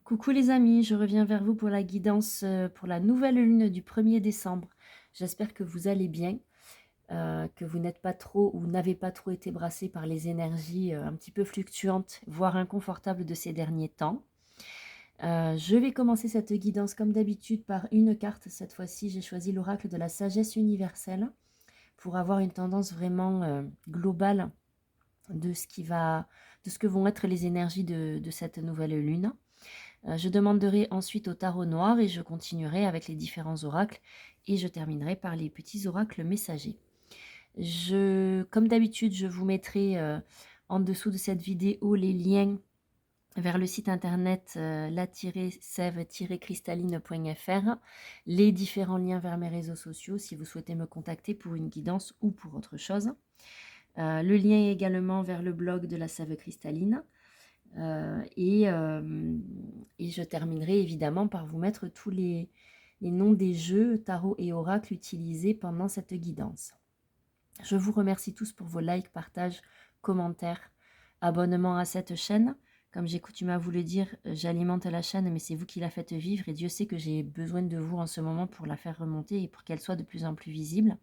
Coucou les amis, je reviens vers vous pour la guidance pour la nouvelle lune du 1er décembre. J'espère que vous allez bien, que vous n'êtes pas trop ou n'avez pas trop été brassé par les énergies un petit peu fluctuantes, voire inconfortables de ces derniers temps. Je vais commencer cette guidance comme d'habitude par une carte. Cette fois-ci, j'ai choisi l'oracle de la sagesse universelle pour avoir une tendance vraiment globale de ce que vont être les énergies de cette nouvelle lune. Je demanderai ensuite au tarot noir et je continuerai avec les différents oracles et je terminerai par les petits oracles messagers. Comme d'habitude, je vous mettrai en dessous de cette vidéo les liens vers le site internet la-sève-cristalline.fr, les différents liens vers mes réseaux sociaux si vous souhaitez me contacter pour une guidance ou pour autre chose. Le lien également vers le blog de la Sève Cristalline. Et je terminerai évidemment par vous mettre tous les noms des jeux, tarot et oracles utilisés pendant cette guidance. Je vous remercie tous pour vos likes, partages, commentaires, abonnements à cette chaîne. Comme j'ai coutume à vous le dire, j'alimente la chaîne, mais c'est vous qui la faites vivre et Dieu sait que j'ai besoin de vous en ce moment pour la faire remonter et pour qu'elle soit de plus en plus visible.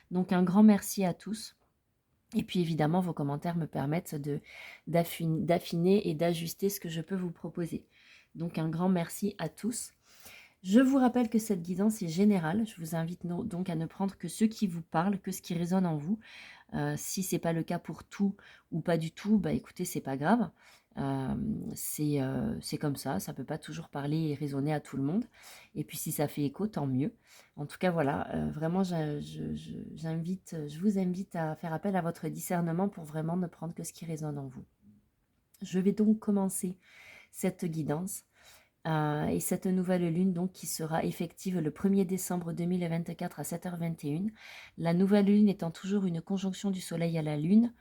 Donc un grand merci à tous. Et puis évidemment, vos commentaires me permettent d'affiner et d'ajuster ce que je peux vous proposer. Donc un grand merci à tous. Je vous rappelle que cette guidance est générale. Je vous invite donc à ne prendre que ce qui vous parle, que ce qui résonne en vous. Si ce n'est pas le cas pour tout ou pas du tout, bah écoutez, c'est pas grave. C'est comme ça ne peut pas toujours parler et résonner à tout le monde. Et puis si ça fait écho, tant mieux. En tout cas, voilà, vraiment, je vous invite à faire appel à votre discernement pour vraiment ne prendre que ce qui résonne en vous. Je vais donc commencer cette guidance. Et cette nouvelle lune donc qui sera effective le 1er décembre 2024 à 7h21. La nouvelle lune étant toujours une conjonction du soleil à la lune.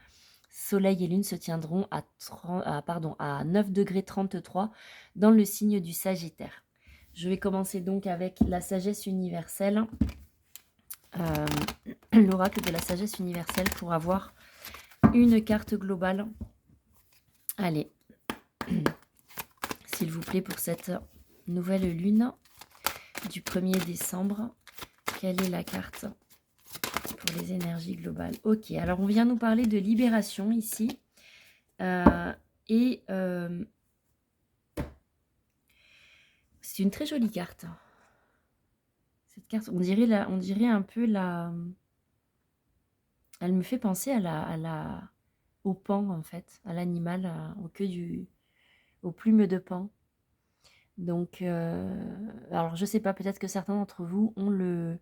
Soleil et lune se tiendront à 9 degrés 33 dans le signe du Sagittaire. Je vais commencer donc avec la sagesse universelle, l'oracle de la sagesse universelle pour avoir une carte globale. Allez, s'il vous plaît, pour cette nouvelle lune du 1er décembre, quelle est la carte pour les énergies globales? Ok, alors on vient nous parler de libération ici. C'est une très jolie carte. Cette carte, on dirait un peu la... Elle me fait penser au paon en fait, à l'animal, aux plumes de paon. Donc, alors je sais pas, peut-être que certains d'entre vous ont le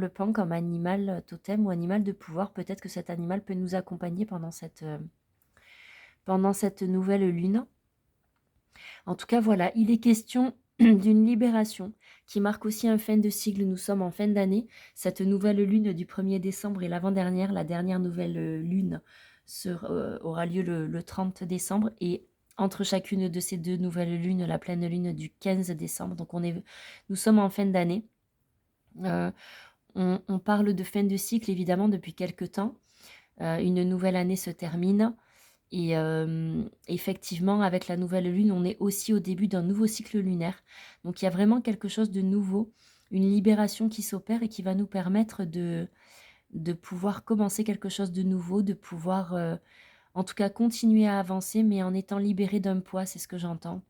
paon comme animal totem ou animal de pouvoir. Peut-être que cet animal peut nous accompagner pendant cette nouvelle lune. En tout cas, voilà, il est question d'une libération qui marque aussi un fin de cycle. Nous sommes en fin d'année. Cette nouvelle lune du 1er décembre est l'avant-dernière. La dernière nouvelle lune aura lieu le 30 décembre. Et entre chacune de ces deux nouvelles lunes, la pleine lune du 15 décembre. Donc nous sommes en fin d'année. On parle de fin de cycle, évidemment, depuis quelques temps. Une nouvelle année se termine. Et effectivement, avec la nouvelle lune, on est aussi au début d'un nouveau cycle lunaire. Donc, il y a vraiment quelque chose de nouveau, une libération qui s'opère et qui va nous permettre de pouvoir commencer quelque chose de nouveau, de pouvoir, en tout cas, continuer à avancer, mais en étant libéré d'un poids, c'est ce que j'entends.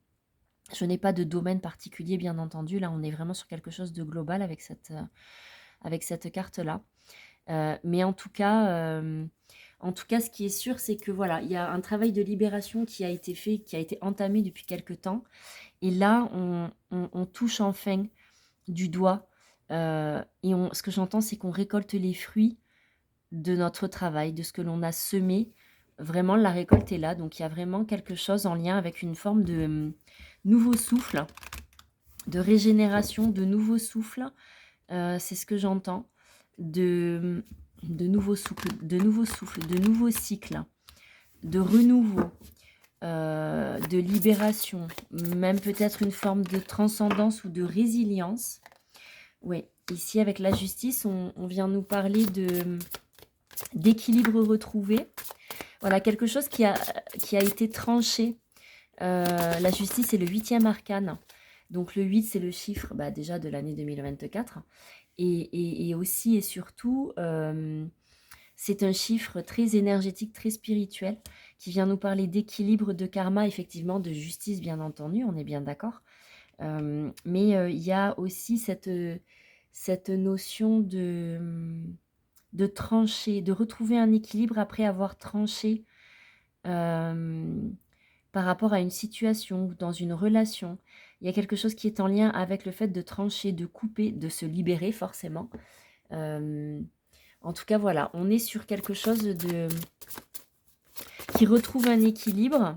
Je n'ai pas de domaine particulier, bien entendu. Là, on est vraiment sur quelque chose de global avec cette carte-là. Mais en tout cas, ce qui est sûr, c'est que voilà, il y a un travail de libération qui a été fait, qui a été entamé depuis quelques temps. Et là, on touche enfin du doigt. Ce que j'entends, c'est qu'on récolte les fruits de notre travail, de ce que l'on a semé. Vraiment, la récolte est là. Donc, il y a vraiment quelque chose en lien avec une forme de nouveau souffle, de régénération, de nouveau souffle. C'est ce que j'entends. De nouveaux souffles, de nouveaux cycles, de renouveau, de libération, même peut-être une forme de transcendance ou de résilience. Oui, ici avec la justice, on vient nous parler d'équilibre retrouvé. Voilà, quelque chose qui a été tranché La justice, c'est le 8e arcane. Donc le 8, c'est le chiffre déjà de l'année 2024. Et aussi et surtout, c'est un chiffre très énergétique, très spirituel, qui vient nous parler d'équilibre, de karma, effectivement, de justice, bien entendu, on est bien d'accord. Mais il y a aussi cette notion de trancher, de retrouver un équilibre après avoir tranché par rapport à une situation ou dans une relation. Il y a quelque chose qui est en lien avec le fait de trancher, de couper, de se libérer forcément. En tout cas, voilà, on est sur quelque chose qui retrouve un équilibre.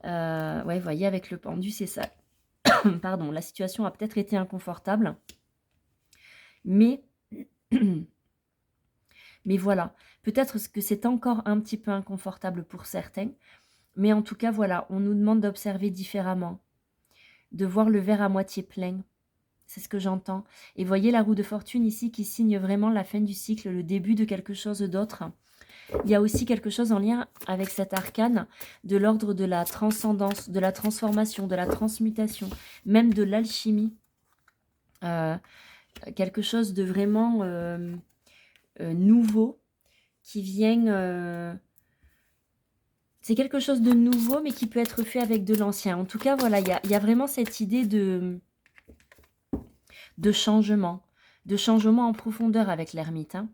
Ouais, vous voyez, avec le pendu, c'est ça. Pardon, la situation a peut-être été inconfortable, mais, mais voilà, peut-être que c'est encore un petit peu inconfortable pour certains, mais en tout cas, voilà, on nous demande d'observer différemment, de voir le verre à moitié plein. C'est ce que j'entends. Et voyez la roue de fortune ici qui signe vraiment la fin du cycle, le début de quelque chose d'autre. Il y a aussi quelque chose en lien avec cet arcane de l'ordre de la transcendance, de la transformation, de la transmutation, même de l'alchimie. Quelque chose de vraiment nouveau qui vient... c'est quelque chose de nouveau, mais qui peut être fait avec de l'ancien. En tout cas, voilà, il y a vraiment cette idée de changement en profondeur avec l'ermite. Hein.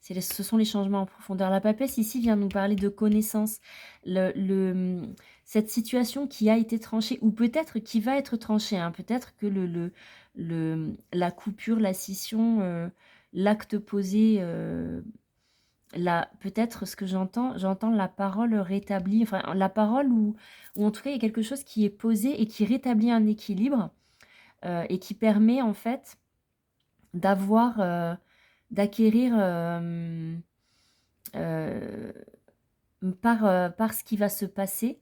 Ce sont les changements en profondeur. La papesse ici vient nous parler de connaissance. Cette situation qui a été tranchée, ou peut-être qui va être tranchée. Hein. Peut-être que la coupure, la scission, l'acte posé, peut-être ce que j'entends la parole rétablie, enfin la parole ou en tout cas il y a quelque chose qui est posé et qui rétablit un équilibre et qui permet en fait d'acquérir par ce qui va se passer,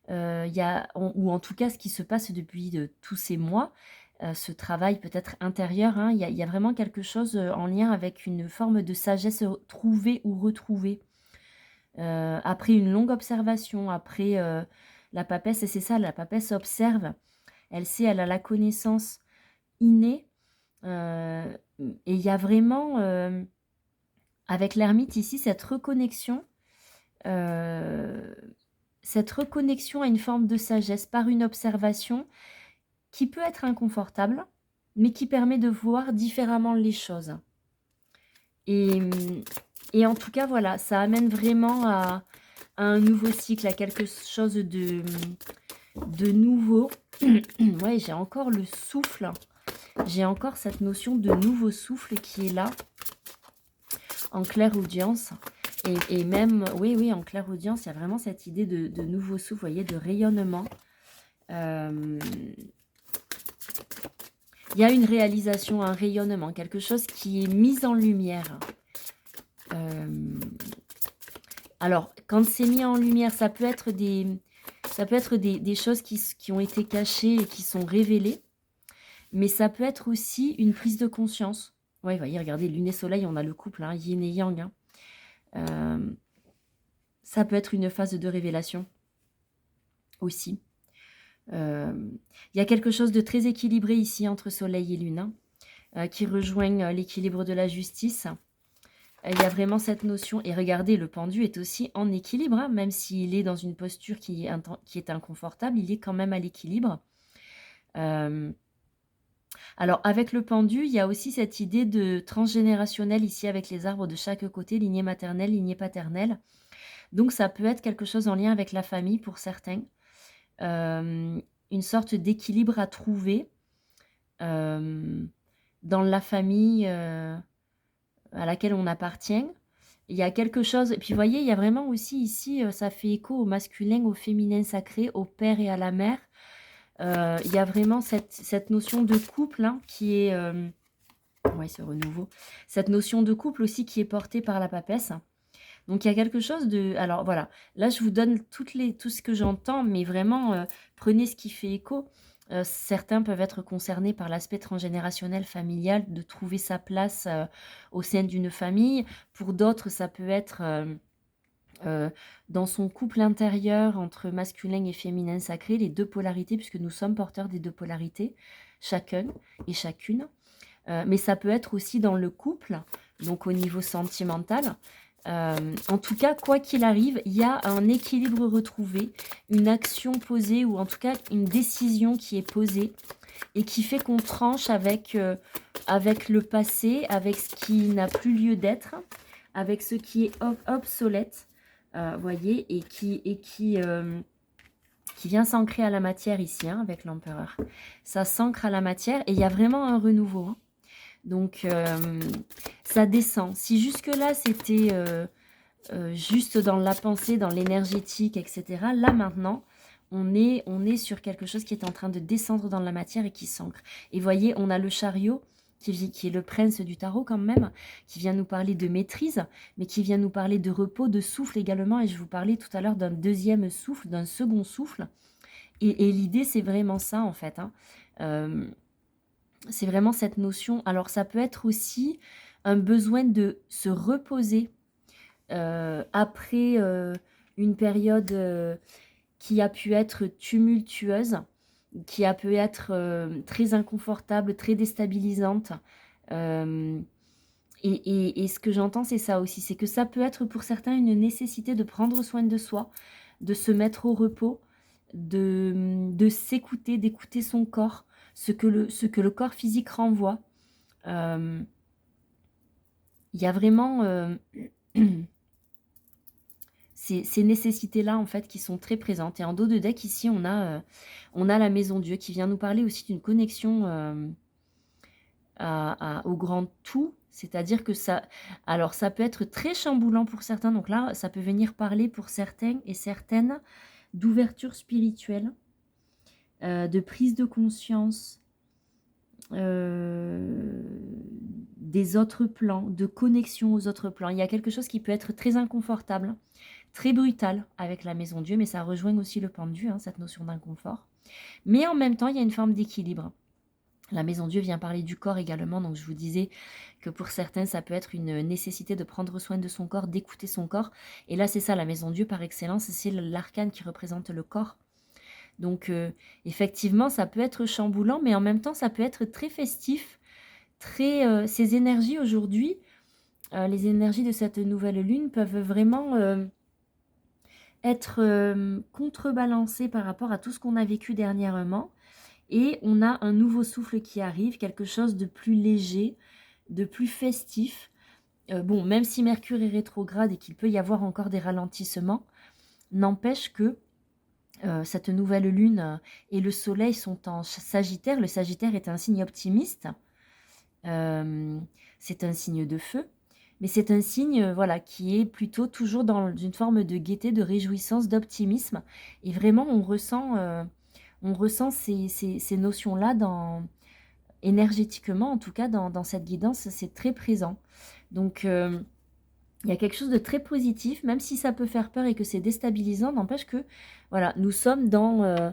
ou en tout cas ce qui se passe depuis tous ces mois, ce travail peut-être intérieur, hein, il y a vraiment quelque chose en lien avec une forme de sagesse trouvée ou retrouvée. Après une longue observation, après la papesse, et c'est ça, la papesse observe, elle a la connaissance innée, et il y a vraiment, avec l'ermite ici, cette reconnexion à une forme de sagesse par une observation qui peut être inconfortable, mais qui permet de voir différemment les choses. Et en tout cas, voilà, ça amène vraiment à un nouveau cycle, à quelque chose de nouveau. Ouais, j'ai encore le souffle. J'ai encore cette notion de nouveau souffle qui est là, en claire audience. Et même, oui, en claire audience, il y a vraiment cette idée de nouveau souffle, vous voyez, de rayonnement. Il y a une réalisation, un rayonnement, quelque chose qui est mis en lumière. Alors, quand c'est mis en lumière, ça peut être des choses qui ont été cachées et qui sont révélées. Mais ça peut être aussi une prise de conscience. Ouais, voyez, regardez, lune et soleil, on a le couple, hein, yin et yang. Hein. Ça peut être une phase de révélation aussi. Il y a quelque chose de très équilibré ici entre soleil et lune, hein, qui rejoignent l'équilibre de la justice. Il y a vraiment cette notion, et regardez, le pendu est aussi en équilibre, hein, même s'il est dans une posture qui est inconfortable, il est quand même à l'équilibre. Alors, avec le pendu, il y a aussi cette idée de transgénérationnel ici avec les arbres de chaque côté, lignée maternelle, lignée paternelle. Donc, ça peut être quelque chose en lien avec la famille pour certains. Une sorte d'équilibre à trouver dans la famille à laquelle on appartient. Il y a quelque chose, et puis vous voyez, il y a vraiment aussi ici, ça fait écho au masculin, au féminin sacré, au père et à la mère. Il y a vraiment cette notion de couple, hein, qui est... ouais, ce renouveau. Cette notion de couple aussi qui est portée par la papesse. Donc, il y a quelque chose de... Alors, voilà. Là, je vous donne tout ce que j'entends, mais vraiment, prenez ce qui fait écho. Certains peuvent être concernés par l'aspect transgénérationnel familial, de trouver sa place au sein d'une famille. Pour d'autres, ça peut être euh, dans son couple intérieur entre masculin et féminin sacré, les deux polarités, puisque nous sommes porteurs des deux polarités, chacun et chacune. Mais ça peut être aussi dans le couple, donc au niveau sentimental. En tout cas, quoi qu'il arrive, il y a un équilibre retrouvé, une action posée, ou en tout cas une décision qui est posée, et qui fait qu'on tranche avec, avec le passé, avec ce qui n'a plus lieu d'être, avec ce qui est obsolète, voyez, et qui vient s'ancrer à la matière ici, hein, avec l'empereur. Ça s'ancre à la matière, et il y a vraiment un renouveau, hein. Donc, ça descend. Si jusque-là, c'était juste dans la pensée, dans l'énergétique, etc., là, maintenant, on est sur quelque chose qui est en train de descendre dans la matière et qui s'ancre. Et voyez, on a le chariot, qui est le prince du tarot quand même, qui vient nous parler de maîtrise, mais qui vient nous parler de repos, de souffle également. Et je vous parlais tout à l'heure d'un deuxième souffle, d'un second souffle. Et l'idée, c'est vraiment ça, en fait, hein. C'est vraiment cette notion. Alors, ça peut être aussi un besoin de se reposer après une période qui a pu être tumultueuse, qui a pu être très inconfortable, très déstabilisante. Et ce que j'entends, c'est ça aussi. C'est que ça peut être pour certains une nécessité de prendre soin de soi, de se mettre au repos, de s'écouter, d'écouter son corps, ce que le corps physique renvoie. Il y a vraiment ces nécessités-là, en fait, qui sont très présentes. Et en dos de deck, ici, on a la Maison Dieu qui vient nous parler aussi d'une connexion au grand tout. C'est-à-dire que ça... Alors, ça peut être très chamboulant pour certains. Donc là, ça peut venir parler pour certains et certaines d'ouverture spirituelle, de prise de conscience des autres plans, de connexion aux autres plans. Il y a quelque chose qui peut être très inconfortable, très brutal avec la Maison Dieu, mais ça rejoint aussi le pendu, hein, cette notion d'inconfort. Mais en même temps, il y a une forme d'équilibre. La Maison Dieu vient parler du corps également, donc je vous disais que pour certains, ça peut être une nécessité de prendre soin de son corps, d'écouter son corps. Et là, c'est ça, la Maison Dieu par excellence, c'est l'arcane qui représente le corps. Donc, effectivement, ça peut être chamboulant, mais en même temps, ça peut être très festif. Ces énergies aujourd'hui, les énergies de cette nouvelle lune peuvent vraiment être contrebalancées par rapport à tout ce qu'on a vécu dernièrement. Et on a un nouveau souffle qui arrive, quelque chose de plus léger, de plus festif. Bon, même si Mercure est rétrograde et qu'il peut y avoir encore des ralentissements, n'empêche que cette nouvelle lune et le soleil sont en Sagittaire. Le Sagittaire est un signe optimiste. C'est un signe de feu. Mais c'est un signe voilà, qui est plutôt toujours dans une forme de gaieté, de réjouissance, d'optimisme. Et vraiment, on ressent ces notions-là énergétiquement, en tout cas dans cette guidance, c'est très présent. Donc, il y a quelque chose de très positif, même si ça peut faire peur et que c'est déstabilisant, n'empêche que voilà, nous sommes dans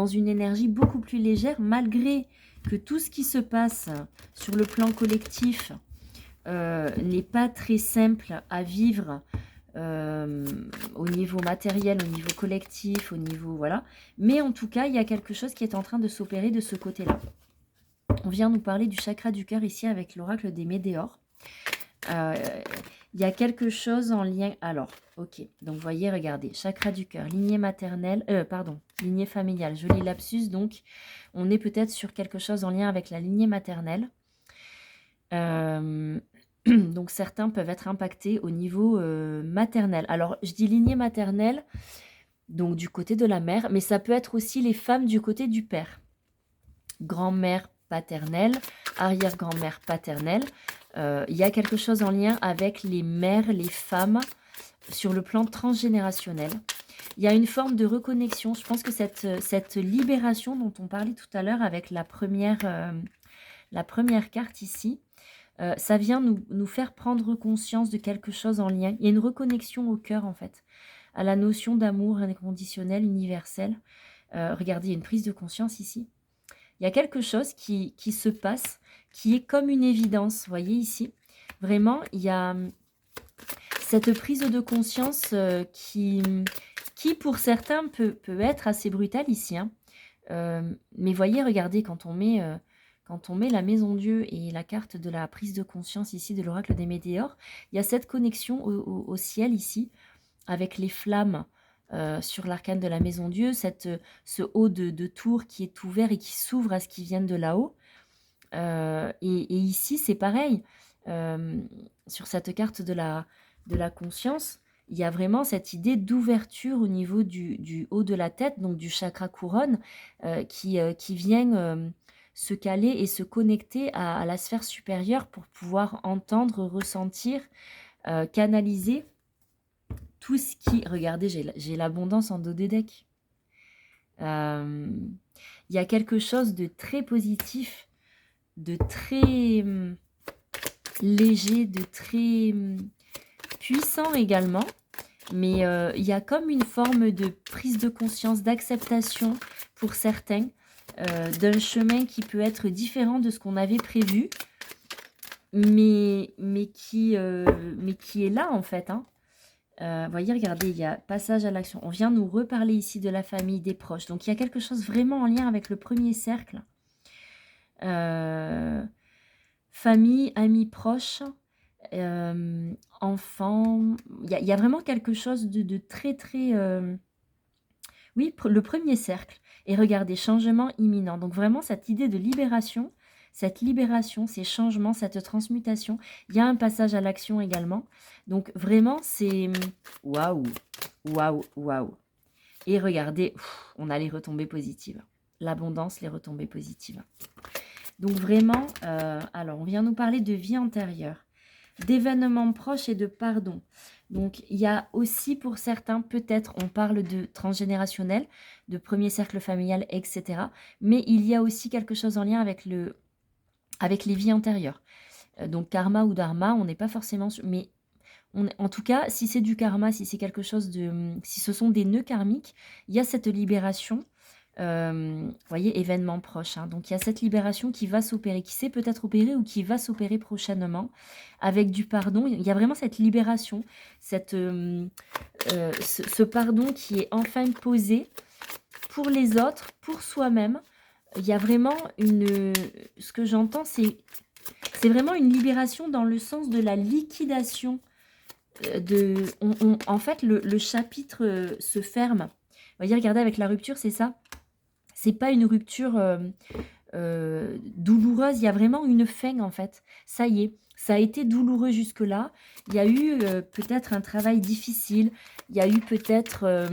une énergie beaucoup plus légère, malgré que tout ce qui se passe sur le plan collectif n'est pas très simple à vivre au niveau matériel, au niveau collectif, au niveau... Voilà. Mais en tout cas, il y a quelque chose qui est en train de s'opérer de ce côté-là. On vient nous parler du chakra du cœur ici avec l'oracle des Médéors. Il y a quelque chose en lien... Alors, ok. Donc, vous voyez, regardez. Chakra du cœur, lignée maternelle... lignée familiale. Joli lapsus. Donc, on est peut-être sur quelque chose en lien avec la lignée maternelle. Donc, certains peuvent être impactés au niveau maternel. Alors, je dis lignée maternelle, donc du côté de la mère, mais ça peut être aussi les femmes du côté du père. Grand-mère paternelle, arrière-grand-mère paternelle. Il y a quelque chose en lien avec les mères, les femmes, sur le plan transgénérationnel. Il y a une forme de reconnexion. Je pense que cette libération dont on parlait tout à l'heure avec la première carte ici, ça vient nous faire prendre conscience de quelque chose en lien. Il y a une reconnexion au cœur, en fait, à la notion d'amour inconditionnel, universel. Regardez, il y a une prise de conscience ici. Il y a quelque chose qui se passe, qui est comme une évidence. Vous voyez ici, vraiment, cette prise de conscience qui pour certains peut être assez brutale ici, hein. Mais voyez, regardez, quand on met la maison Dieu et la carte de la prise de conscience ici de l'oracle des météores, il y a cette connexion au ciel ici, avec les flammes sur l'arcane de la maison Dieu, ce haut de tour qui est ouvert et qui s'ouvre à ce qui vient de là-haut. Et ici, c'est pareil. Sur cette carte de la conscience, il y a vraiment cette idée d'ouverture au niveau du haut de la tête, donc du chakra couronne, qui vient se caler et se connecter à la sphère supérieure pour pouvoir entendre, ressentir, canaliser tout ce qui... Regardez, j'ai l'abondance en dos des decks. Il y a quelque chose de très positif, de très léger, de très puissant également. Mais il y a comme une forme de prise de conscience, d'acceptation pour certains, d'un chemin qui peut être différent de ce qu'on avait prévu, mais qui est là en fait, hein. Voyez, regardez, il y a passage à l'action. On vient nous reparler ici de la famille, des proches. Donc, il y a quelque chose vraiment en lien avec le premier cercle. Famille, amis proches, enfants. Il y a vraiment quelque chose de très, très... Oui, le premier cercle. Et regardez, changement imminent. Donc, vraiment, cette idée de libération, ces changements, cette transmutation. Il y a un passage à l'action également. Donc, vraiment, c'est... Waouh, waouh, waouh. Et regardez, on a les retombées positives. L'abondance, les retombées positives. Donc, vraiment, alors, on vient nous parler de vie antérieure, d'événements proches et de pardon. Donc, il y a aussi pour certains, peut-être, on parle de transgénérationnel, de premier cercle familial, etc. Mais il y a aussi quelque chose en lien avec les vies antérieures. Donc, karma ou dharma, on n'est pas forcément sûr, mais en tout cas, si c'est du karma, si c'est quelque chose si ce sont des nœuds karmiques, il y a cette libération, voyez, événement proche, hein. Donc, il y a cette libération qui va s'opérer, qui s'est peut-être opérée ou qui va s'opérer prochainement, avec du pardon. Il y a vraiment cette libération, ce pardon qui est enfin posé pour les autres, pour soi-même. Il y a vraiment ce que j'entends, c'est vraiment une libération dans le sens de la liquidation. En fait, le chapitre se ferme. Vous voyez, regardez, avec la rupture, c'est ça. C'est pas une rupture douloureuse, il y a vraiment une fin, en fait. Ça y est, ça a été douloureux jusque-là. Il y a eu peut-être un travail difficile. Il y a eu peut-être...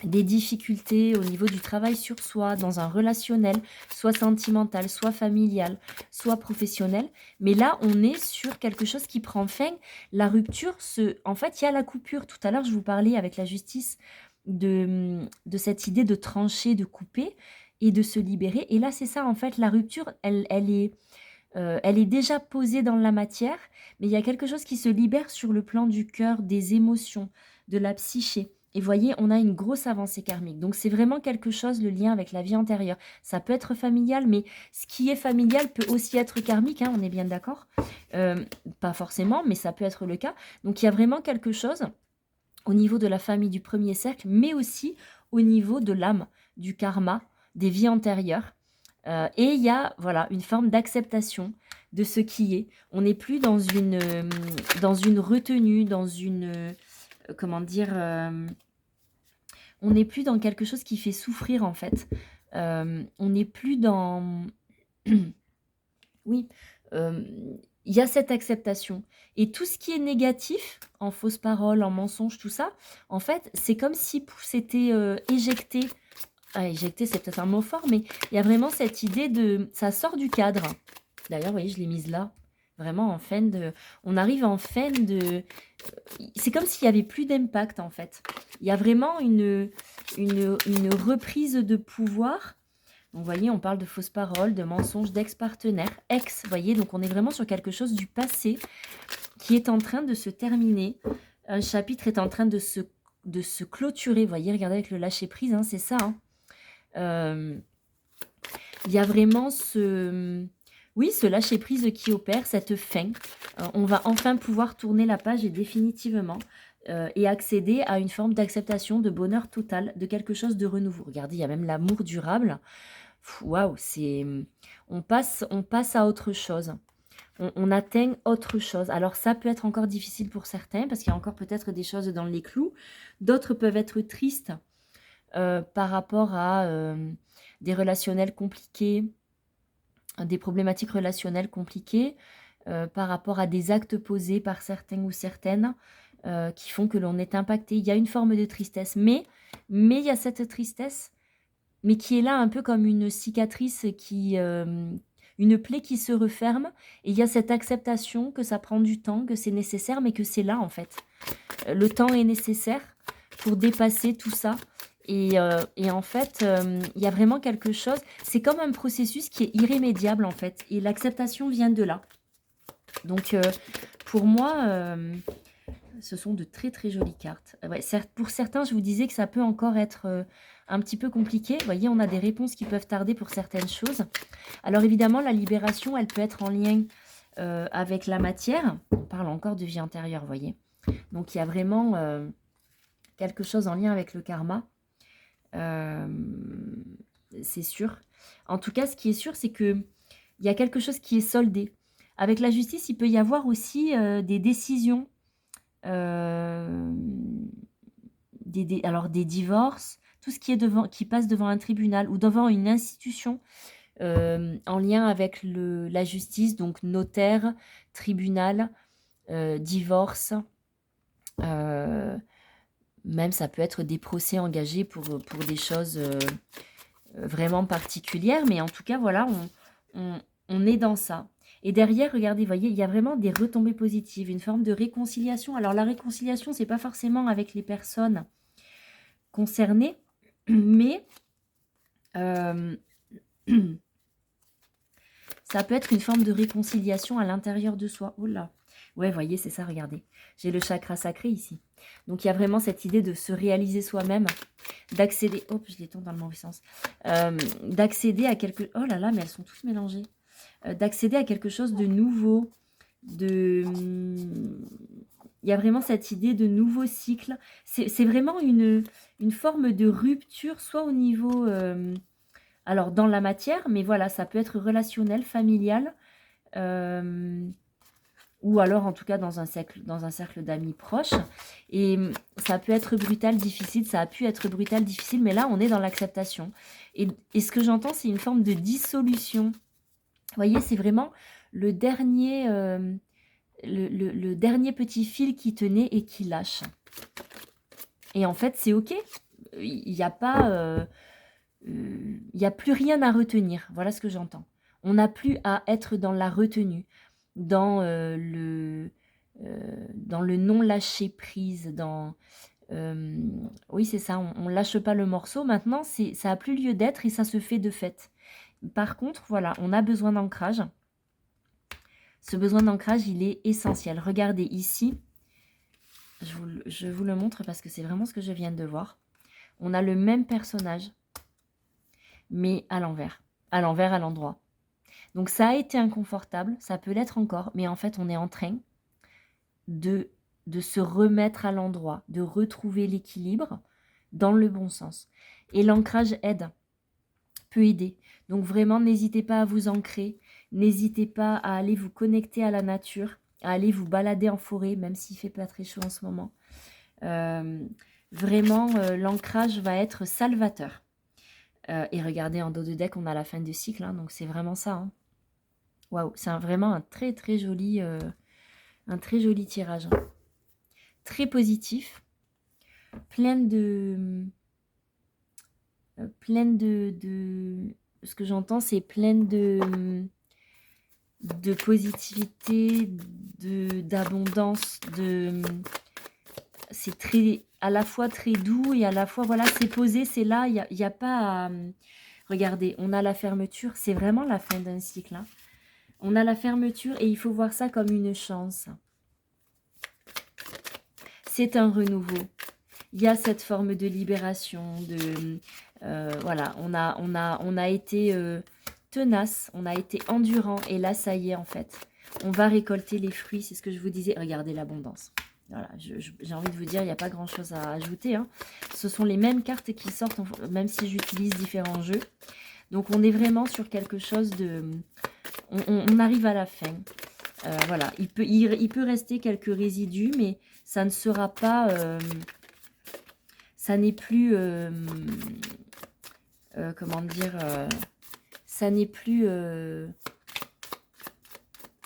des difficultés au niveau du travail sur soi, dans un relationnel, soit sentimental, soit familial, soit professionnel. Mais là, on est sur quelque chose qui prend fin. La rupture, en fait, il y a la coupure. Tout à l'heure, je vous parlais avec la justice de cette idée de trancher, de couper et de se libérer. Et là, c'est ça, en fait, la rupture, elle est déjà posée dans la matière, mais il y a quelque chose qui se libère sur le plan du cœur, des émotions, de la psyché. Et voyez, on a une grosse avancée karmique. Donc, c'est vraiment quelque chose, le lien avec la vie antérieure. Ça peut être familial, mais ce qui est familial peut aussi être karmique, hein, on est bien d'accord. Pas forcément, mais ça peut être le cas. Donc, il y a vraiment quelque chose au niveau de la famille du premier cercle, mais aussi au niveau de l'âme, du karma, des vies antérieures. Et il y a voilà, une forme d'acceptation de ce qui est. On n'est plus dans une retenue, dans une... comment dire on n'est plus dans quelque chose qui fait souffrir, en fait. On n'est plus dans... oui, il y a cette acceptation. Et tout ce qui est négatif, en fausses paroles, en mensonges, tout ça, en fait, c'est comme si c'était éjecté. Ah, éjecté, c'est peut-être un mot fort, mais il y a vraiment cette idée de... Ça sort du cadre. D'ailleurs, vous voyez, je l'ai mise là. Vraiment en fin de... On arrive en fin de... C'est comme s'il n'y avait plus d'impact, en fait. Il y a vraiment une reprise de pouvoir. Donc, vous voyez, on parle de fausses paroles, de mensonges, d'ex-partenaires, ex, vous voyez, donc on est vraiment sur quelque chose du passé qui est en train de se terminer. Un chapitre est en train de se clôturer. Vous voyez, regardez avec le lâcher-prise, hein, c'est ça. Il y a vraiment Oui, ce lâcher-prise qui opère, cette fin, on va enfin pouvoir tourner la page et définitivement et accéder à une forme d'acceptation, de bonheur total, de quelque chose de renouveau. Regardez, il y a même l'amour durable. Waouh, on passe à autre chose. On atteint autre chose. Alors ça peut être encore difficile pour certains parce qu'il y a encore peut-être des choses dans les clous. D'autres peuvent être tristes par rapport à des relationnels compliqués, des problématiques relationnelles compliquées, par rapport à des actes posés par certains ou certaines qui font que l'on est impacté. Il y a une forme de tristesse, mais il y a cette tristesse, mais qui est là un peu comme une cicatrice une plaie qui se referme, et il y a cette acceptation que ça prend du temps, que c'est nécessaire, mais que c'est là en fait. Le temps est nécessaire pour dépasser tout ça. Et en fait, il y a vraiment quelque chose, c'est comme un processus qui est irrémédiable en fait, et l'acceptation vient de là. Donc pour moi, ce sont de très très jolies cartes. Ouais, pour certains, je vous disais que ça peut encore être un petit peu compliqué. Vous voyez, on a des réponses qui peuvent tarder pour certaines choses. Alors évidemment, la libération, elle peut être en lien avec la matière. On parle encore de vie antérieure, vous voyez. Donc il y a vraiment quelque chose en lien avec le karma. C'est sûr. En tout cas, ce qui est sûr, c'est qu'il y a quelque chose qui est soldé. Avec la justice, il peut y avoir aussi des décisions, alors des divorces, tout ce qui est qui passe devant un tribunal ou devant une institution en lien avec la justice, donc notaire, tribunal, divorce, même ça peut être des procès engagés pour des choses vraiment particulières, mais en tout cas, voilà, on est dans ça. Et derrière, regardez, vous voyez, il y a vraiment des retombées positives, une forme de réconciliation. Alors la réconciliation, c'est pas forcément avec les personnes concernées, mais ça peut être une forme de réconciliation à l'intérieur de soi. Oh là, ouais, voyez, c'est ça, regardez. J'ai le chakra sacré ici. Donc il y a vraiment cette idée de se réaliser soi-même, d'accéder... Oh, je les tourne dans le mauvais sens. D'accéder à quelque... Oh là là, mais elles sont toutes mélangées. D'accéder à quelque chose de nouveau, il y a vraiment cette idée de nouveau cycle. C'est vraiment une forme de rupture, soit au niveau... alors, dans la matière, mais voilà, ça peut être relationnel, familial, ou alors, en tout cas, dans un cercle d'amis proches. Et ça peut être brutal, difficile, ça a pu être brutal, difficile, mais là, on est dans l'acceptation. Et ce que j'entends, c'est une forme de dissolution. Vous voyez, c'est vraiment le dernier, le dernier petit fil qui tenait et qui lâche. Et en fait, c'est OK. Il n'y a pas... il n'y a plus rien à retenir. Voilà ce que j'entends. On n'a plus à être dans la retenue, dans le non-lâcher prise, oui, c'est ça, on ne lâche pas le morceau. Maintenant, ça n'a plus lieu d'être et ça se fait de fait. Par contre, voilà, on a besoin d'ancrage. Ce besoin d'ancrage, il est essentiel. Regardez ici, je vous le montre parce que c'est vraiment ce que je viens de voir. On a le même personnage, mais à l'envers, à l'endroit. Donc ça a été inconfortable, ça peut l'être encore, mais en fait on est en train de se remettre à l'endroit, de retrouver l'équilibre dans le bon sens. Et l'ancrage peut aider. Donc vraiment, n'hésitez pas à vous ancrer, n'hésitez pas à aller vous connecter à la nature, à aller vous balader en forêt, même s'il fait pas très chaud en ce moment. Vraiment, l'ancrage va être salvateur. Et regardez, en dos de deck, on a la fin de cycle, hein, donc c'est vraiment ça. Hein. Waouh, c'est vraiment un très très joli tirage. Très positif, plein de ce que j'entends, c'est plein de positivité, d'abondance, c'est très à la fois très doux et à la fois voilà, c'est posé, c'est là, il y a pas à, regardez, on a la fermeture, c'est vraiment la fin d'un cycle. Hein. On a la fermeture et il faut voir ça comme une chance. C'est un renouveau. Il y a cette forme de libération, voilà, on a été tenace, on a été endurant. Et là, ça y est, en fait. On va récolter les fruits. C'est ce que je vous disais. Regardez l'abondance. Voilà, j'ai envie de vous dire, il n'y a pas grand-chose à ajouter, hein. Ce sont les mêmes cartes qui sortent, même si j'utilise différents jeux. Donc, on est vraiment sur quelque chose de... On arrive à la fin. Voilà, il peut rester quelques résidus, mais ça ne sera pas... ça n'est plus... comment dire ça n'est plus...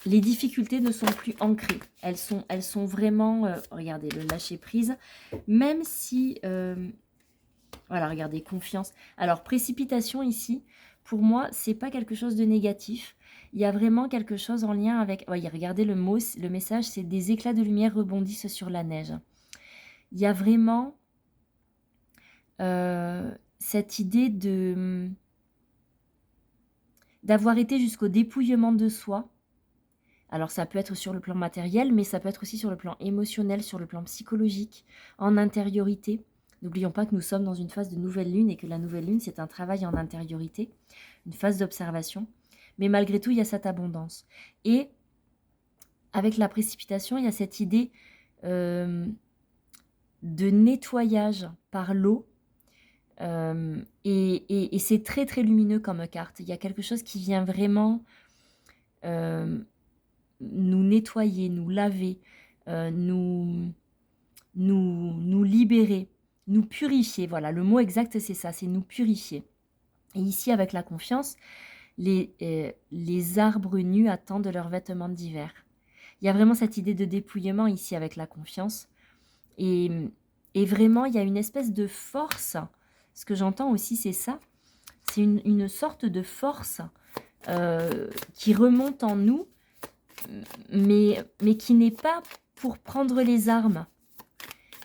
les difficultés ne sont plus ancrées. Elles sont vraiment... regardez, le lâcher-prise. Même si... voilà, regardez, confiance. Alors, précipitation ici, pour moi, c'est pas quelque chose de négatif. Il y a vraiment quelque chose en lien avec... Oui, regardez le mot, le message, c'est des éclats de lumière rebondissent sur la neige. Il y a vraiment cette idée d'avoir été jusqu'au dépouillement de soi. Alors, ça peut être sur le plan matériel, mais ça peut être aussi sur le plan émotionnel, sur le plan psychologique, en intériorité. N'oublions pas que nous sommes dans une phase de nouvelle lune et que la nouvelle lune, c'est un travail en intériorité, une phase d'observation. Mais malgré tout, il y a cette abondance. Et avec la précipitation, il y a cette idée de nettoyage par l'eau. Et c'est très, très lumineux comme carte. Il y a quelque chose qui vient vraiment nous nettoyer, nous laver, nous libérer, nous purifier. Voilà, le mot exact, c'est ça, c'est nous purifier. Et ici, avec la confiance, les arbres nus attendent leurs vêtements d'hiver. Il y a vraiment cette idée de dépouillement ici avec la confiance. Et vraiment, il y a une espèce de force. Ce que j'entends aussi, c'est ça. C'est une sorte de force qui remonte en nous, mais qui n'est pas pour prendre les armes,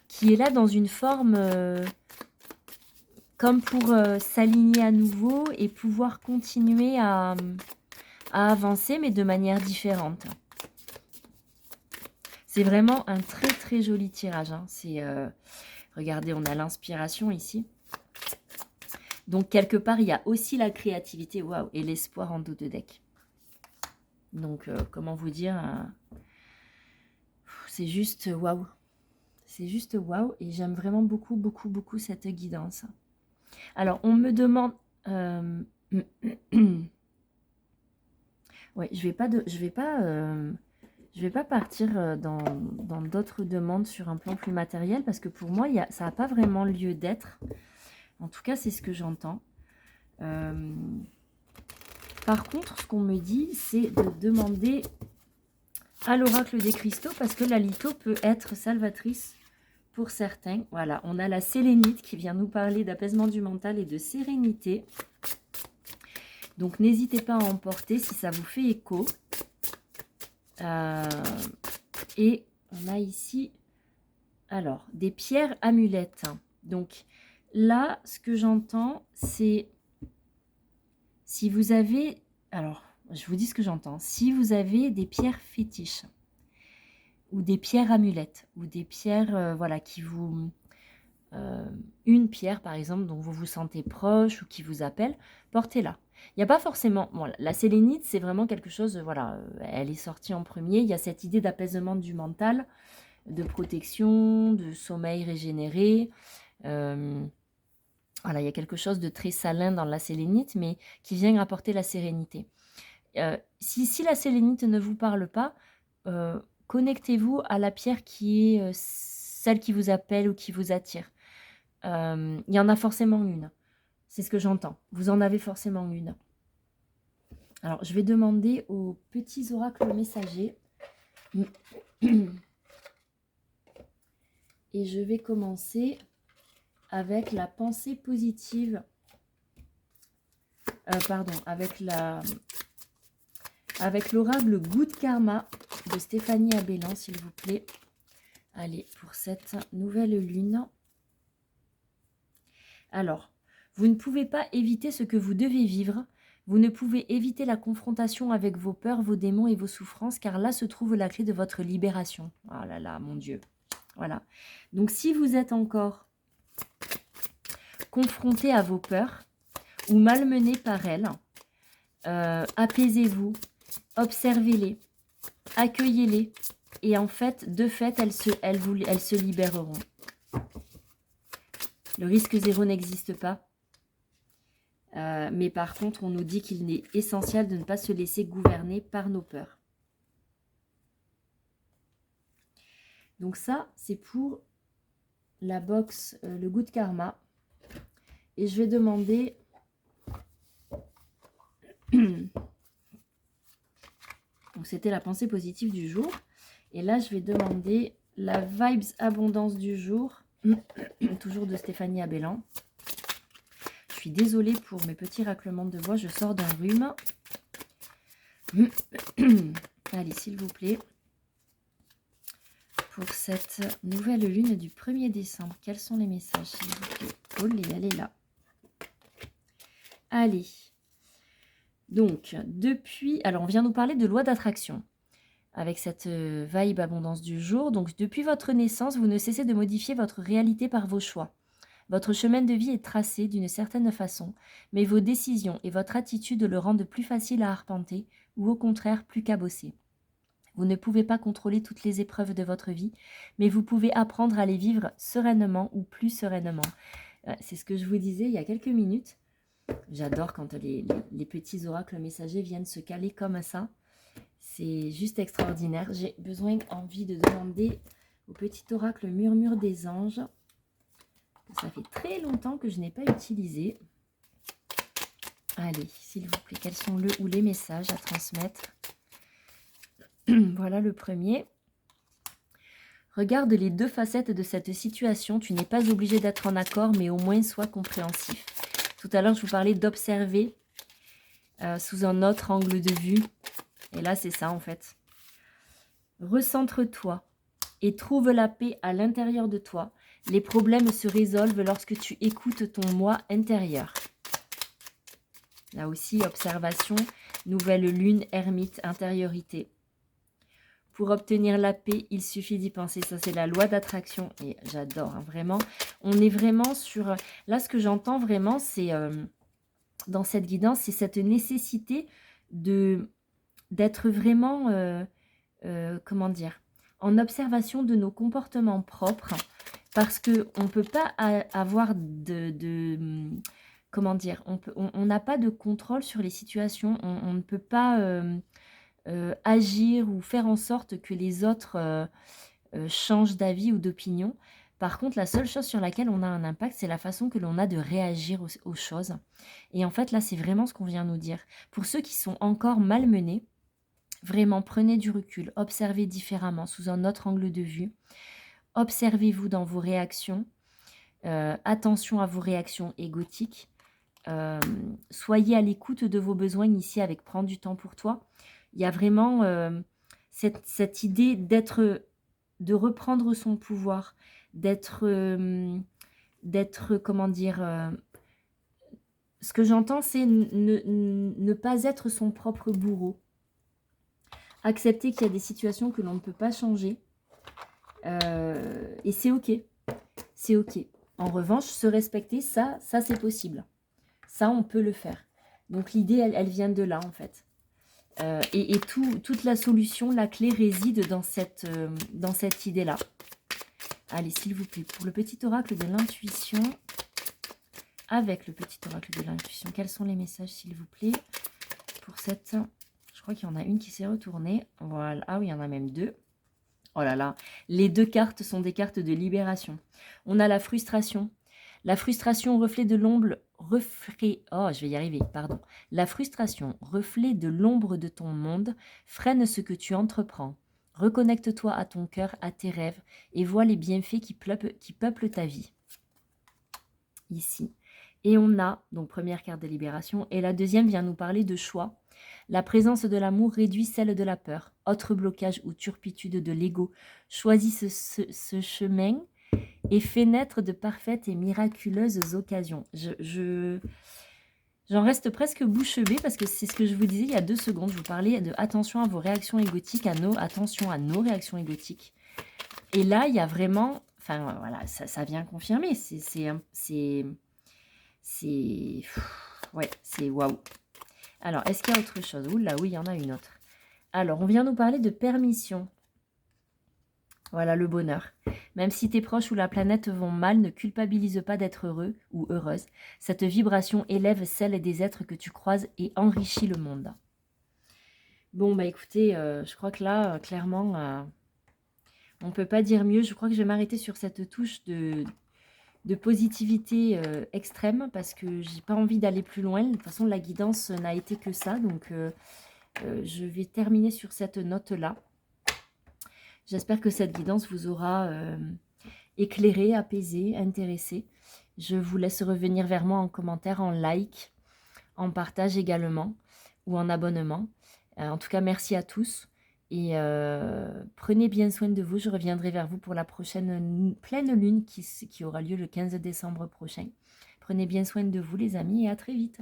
qui est là dans une forme comme pour s'aligner à nouveau et pouvoir continuer à avancer, mais de manière différente. C'est vraiment un très très joli tirage, hein. Regardez, on a l'inspiration ici. Donc, quelque part, il y a aussi la créativité, waouh, et l'espoir en dos de deck. Donc, comment vous dire, c'est juste waouh. C'est juste waouh, et j'aime vraiment beaucoup, beaucoup, beaucoup cette guidance. Alors, on me demande... ouais, je vais pas partir dans d'autres demandes sur un plan plus matériel, parce que pour moi, ça n'a pas vraiment lieu d'être. En tout cas, c'est ce que j'entends. Par contre, ce qu'on me dit, c'est de demander à l'oracle des cristaux, parce que la litho peut être salvatrice pour certains. Voilà, on a la sélénite qui vient nous parler d'apaisement du mental et de sérénité. Donc, n'hésitez pas à emporter si ça vous fait écho. Et on a ici, alors, des pierres amulettes. Donc, là, ce que j'entends, c'est si vous avez... Alors, je vous dis ce que j'entends. Si vous avez des pierres fétiches, ou des pierres amulettes, ou des pierres, voilà, qui vous... une pierre, par exemple, dont vous vous sentez proche, ou qui vous appelle, portez-la. Il n'y a pas forcément... Bon, la sélénite, c'est vraiment quelque chose... Voilà, elle est sortie en premier. Il y a cette idée d'apaisement du mental, de protection, de sommeil régénéré. Voilà, il y a quelque chose de très salin dans la sélénite, mais qui vient apporter la sérénité. Si la sélénite ne vous parle pas, connectez-vous à la pierre qui est celle qui vous appelle ou qui vous attire. Il y en a forcément une. C'est ce que j'entends. Vous en avez forcément une. Alors, je vais demander aux petits oracles messagers. Et je vais commencer avec la pensée positive. Avec l'oracle Good Karma de Stéphanie Abellan, s'il vous plaît. Allez, pour cette nouvelle lune. Alors, vous ne pouvez pas éviter ce que vous devez vivre. Vous ne pouvez éviter la confrontation avec vos peurs, vos démons et vos souffrances, car là se trouve la clé de votre libération. Oh là là, mon Dieu. Voilà. Donc, si vous êtes encore confronté à vos peurs ou malmené par elles, apaisez-vous, observez-les, accueillez-les. Et en fait, de fait, elles se libéreront. Le risque zéro n'existe pas. Mais par contre, on nous dit qu'il est essentiel de ne pas se laisser gouverner par nos peurs. Donc ça, c'est pour la box Le Goût de Karma. Et je vais demander... Donc c'était la pensée positive du jour. Et là, je vais demander la Vibes Abondance du jour. Toujours de Stéphanie Abellan. Je suis désolée pour mes petits raclements de voix. Je sors d'un rhume. Allez, s'il vous plaît. Pour cette nouvelle lune du 1er décembre, quels sont les messages, s'il vous plaît? Olé, elle est là. Allez. Donc, depuis... Alors, on vient nous parler de loi d'attraction. Avec cette vibe abondance du jour. Donc, depuis votre naissance, vous ne cessez de modifier votre réalité par vos choix. Votre chemin de vie est tracé d'une certaine façon, mais vos décisions et votre attitude le rendent plus facile à arpenter ou au contraire plus cabossé. Vous ne pouvez pas contrôler toutes les épreuves de votre vie, mais vous pouvez apprendre à les vivre sereinement ou plus sereinement. C'est ce que je vous disais il y a quelques minutes. J'adore quand les petits oracles messagers viennent se caler comme ça. C'est juste extraordinaire. J'ai envie de demander au petit oracle Murmure des anges. Ça fait très longtemps que je n'ai pas utilisé. Allez, s'il vous plaît, quels sont les messages à transmettre? Voilà le premier. Regarde les deux facettes de cette situation. Tu n'es pas obligé d'être en accord, mais au moins sois compréhensif. Tout à l'heure, je vous parlais d'observer sous un autre angle de vue. Et là, c'est ça en fait. Recentre-toi et trouve la paix à l'intérieur de toi. Les problèmes se résolvent lorsque tu écoutes ton moi intérieur. Là aussi, observation, nouvelle lune, ermite, intériorité. Pour obtenir la paix, il suffit d'y penser. Ça, c'est la loi d'attraction. Et j'adore, hein, vraiment. On est vraiment sur... Là, ce que j'entends vraiment, c'est... dans cette guidance, c'est cette nécessité d'être vraiment... comment dire, en observation de nos comportements propres, parce qu'on ne peut pas avoir comment dire, on n'a pas de contrôle sur les situations, on ne peut pas agir ou faire en sorte que les autres changent d'avis ou d'opinion. Par contre, la seule chose sur laquelle on a un impact, c'est la façon que l'on a de réagir aux choses. Et en fait, là, c'est vraiment ce qu'on vient nous dire. Pour ceux qui sont encore malmenés, vraiment, prenez du recul, observez différemment, sous un autre angle de vue. Observez-vous dans vos réactions. Attention à vos réactions égotiques. Soyez à l'écoute de vos besoins initiés avec prendre du temps pour toi. Il y a vraiment cette idée de reprendre son pouvoir, d'être, comment dire... ce que j'entends, c'est ne pas être son propre bourreau. Accepter qu'il y a des situations que l'on ne peut pas changer. Et c'est OK. C'est OK. En revanche, se respecter, ça c'est possible. Ça, on peut le faire. Donc l'idée, elle vient de là, en fait. Et toute la solution, la clé réside dans cette idée-là. Allez, s'il vous plaît, pour le petit oracle de l'intuition, avec le petit oracle de l'intuition, quels sont les messages, s'il vous plaît, pour cette... Je crois qu'il y en a une qui s'est retournée. Voilà. Ah oui, il y en a même deux. Oh là là. Les deux cartes sont des cartes de libération. On a la frustration. La frustration, reflet de l'ombre... Oh, je vais y arriver, pardon. La frustration, reflet de l'ombre de ton monde, freine ce que tu entreprends. Reconnecte-toi à ton cœur, à tes rêves, et vois les bienfaits qui peuplent ta vie. Ici. Et on a, donc première carte de libération, et la deuxième vient nous parler de choix. La présence de l'amour réduit celle de la peur. Autre blocage ou turpitude de l'ego. Choisis ce chemin et fais naître de parfaites et miraculeuses occasions. J'en reste presque bouche bée parce que c'est ce que je vous disais il y a 2 secondes. Je vous parlais de attention à vos réactions égotiques, attention à nos réactions égotiques. Et là, il y a vraiment... Enfin, voilà, ça vient confirmer. Ouais, c'est waouh. Alors, est-ce qu'il y a autre chose? Oula, oui, il y en a une autre. Alors, on vient nous parler de permission. Voilà, le bonheur. Même si tes proches ou la planète vont mal, ne culpabilise pas d'être heureux ou heureuse. Cette vibration élève celle des êtres que tu croises et enrichit le monde. Bon, bah écoutez, je crois que là, clairement, on ne peut pas dire mieux. Je crois que je vais m'arrêter sur cette touche de positivité extrême parce que j'ai pas envie d'aller plus loin. De toute façon, la guidance n'a été que ça. Donc, je vais terminer sur cette note-là. J'espère que cette guidance vous aura éclairé, apaisé, intéressé. Je vous laisse revenir vers moi en commentaire, en like, en partage également ou en abonnement. En tout cas, merci à tous et prenez bien soin de vous. Je reviendrai vers vous pour la prochaine pleine lune qui aura lieu le 15 décembre prochain. Prenez bien soin de vous les amis et à très vite.